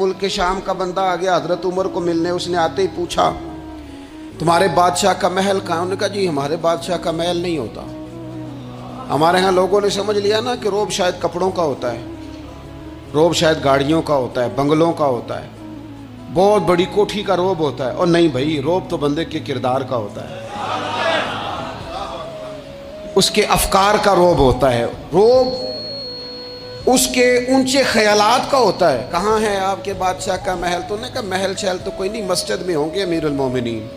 ملک شام کا بندہ آ گیا حضرت عمر کو ملنے. اس نے آتے ہی پوچھا تمہارے بادشاہ کا محل کہاں؟ انہوں نے کہا جی ہمارے بادشاہ کا محل نہیں ہوتا. ہمارے ہاں لوگوں نے سمجھ لیا نا کہ روب شاید کپڑوں کا ہوتا ہے، روب شاید گاڑیوں کا ہوتا ہے، بنگلوں کا ہوتا ہے، بہت بڑی کوٹھی کا روب ہوتا ہے. اور نہیں بھائی، روب تو بندے کے کردار کا ہوتا ہے، اس کے افکار کا روب ہوتا ہے، روب اس کے اونچے خیالات کا ہوتا ہے. کہاں ہے آپ کے بادشاہ کا محل؟ تو نے کہا محل شہل تو کوئی نہیں، مسجد میں ہوں گے امیر المومنین.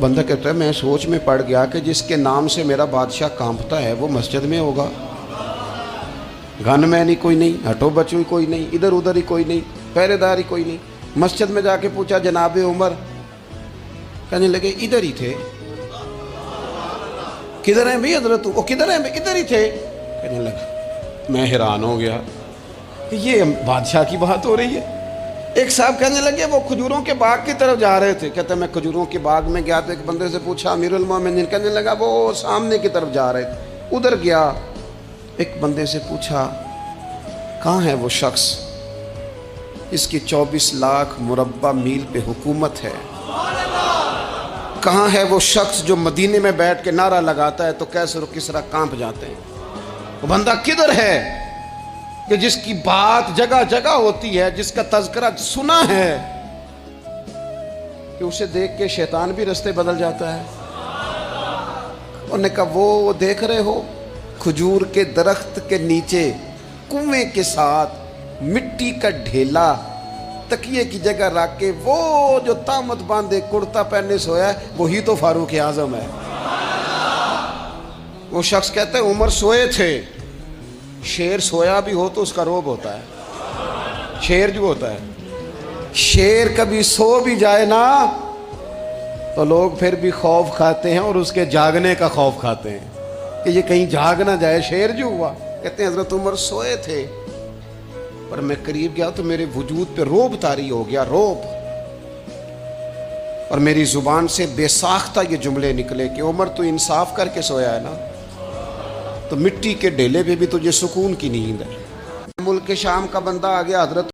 بندہ کہتا ہے میں سوچ میں پڑ گیا کہ جس کے نام سے میرا بادشاہ کانپتا ہے وہ مسجد میں ہوگا. گن میں نہیں کوئی نہیں، ہٹو بچو ہی کوئی نہیں، ادھر ادھر ہی کوئی نہیں، پہرے دار ہی کوئی نہیں. مسجد میں جا کے پوچھا جناب عمر، کہنے لگے ادھر ہی تھے. کدھر ہیں بھئی حضرت؟ وہ کدھر ہیں بھئی؟ ادھر ہی تھے. کہنے لگا میں حیران ہو گیا کہ یہ بادشاہ کی بات ہو رہی ہے. ایک صاحب کہنے لگے وہ کھجوروں کے باغ کی طرف جا رہے تھے. کہتے میں کھجوروں کے باغ میں گیا تو ایک بندے سے پوچھا امیر المومنین. کہنے لگا وہ سامنے کی طرف جا رہے تھے، ادھر گیا. ایک بندے سے پوچھا کہاں ہے وہ شخص اس کی 24 لاکھ مربع میل پہ حکومت ہے؟ کہاں ہے وہ شخص جو مدینے میں بیٹھ کے نعرہ لگاتا ہے تو کیسر و کسرا کانپ جاتے ہیں؟ وہ بندہ کدھر ہے کہ جس کی بات جگہ جگہ ہوتی ہے، جس کا تذکرہ سنا ہے کہ اسے دیکھ کے شیطان بھی رستے بدل جاتا ہے؟ انہوں نے کہا وہ دیکھ رہے ہو کھجور کے درخت کے نیچے کنویں کے ساتھ مٹی کا ڈھیلا تکیے کی جگہ رکھ کے وہ جو تامت باندھے کرتا پہنے سویا ہے وہی تو فاروق اعظم ہے. وہ شخص کہتا ہے عمر سوئے تھے. شیر سویا بھی ہو تو اس کا روب ہوتا ہے. شیر جو ہوتا ہے، شیر کبھی سو بھی جائے نا تو لوگ پھر بھی خوف کھاتے ہیں اور اس کے جاگنے کا خوف کھاتے ہیں کہ یہ کہیں جاگ نہ جائے. شیر جو ہوا، کہتے ہیں حضرت عمر سوئے تھے پر میں قریب گیا تو میرے وجود پہ روب طاری ہو گیا، روب. اور میری زبان سے بے ساختہ یہ جملے نکلے کہ عمر تو انصاف کر کے سویا ہے نا، تو مٹی کے ڈھیلے پہ بھی تجھے سکون کی نیند ہے. ملک شام کا بندہ آ گیا حضرت